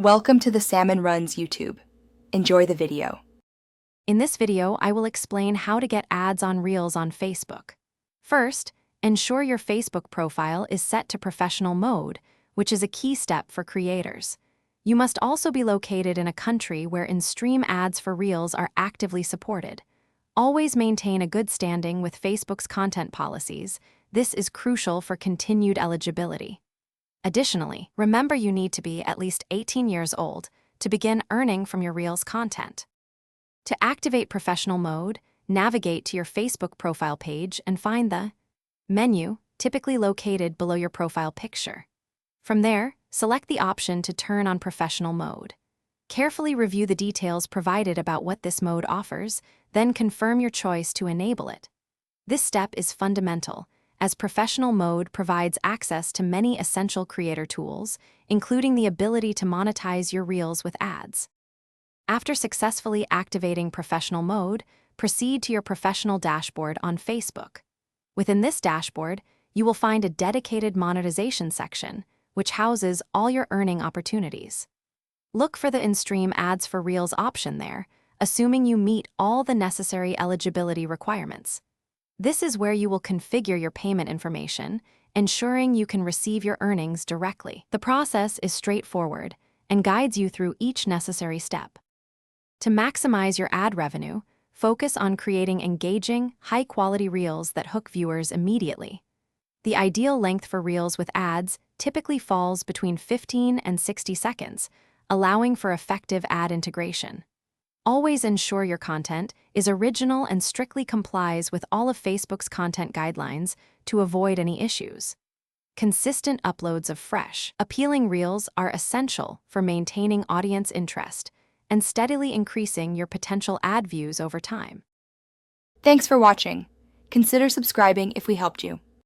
Welcome to the Salmon Runs YouTube. Enjoy the video. In this video, I will explain how to get ads on Reels on Facebook. First, ensure your Facebook profile is set to professional mode, which is a key step for creators. You must also be located in a country where in-stream ads for Reels are actively supported. Always maintain a good standing with Facebook's content policies. This is crucial for continued eligibility. Additionally, remember you need to be at least 18 years old to begin earning from your Reels content. To activate professional mode, navigate to your Facebook profile page and find the menu, typically located below your profile picture. From there, select the option to turn on professional mode. Carefully review the details provided about what this mode offers, then confirm your choice to enable it. This step is fundamental, as professional mode provides access to many essential creator tools, including the ability to monetize your Reels with ads. After successfully activating professional mode, proceed to your professional dashboard on Facebook. Within this dashboard, you will find a dedicated monetization section, which houses all your earning opportunities. Look for the in-stream ads for Reels option there, assuming you meet all the necessary eligibility requirements. This is where you will configure your payment information, ensuring you can receive your earnings directly. The process is straightforward and guides you through each necessary step. To maximize your ad revenue, focus on creating engaging, high-quality Reels that hook viewers immediately. The ideal length for Reels with ads typically falls between 15 and 60 seconds, allowing for effective ad integration. Always ensure your content is original and strictly complies with all of Facebook's content guidelines to avoid any issues. Consistent uploads of fresh, appealing Reels are essential for maintaining audience interest and steadily increasing your potential ad views over time. Thanks for watching. Consider subscribing if we helped you.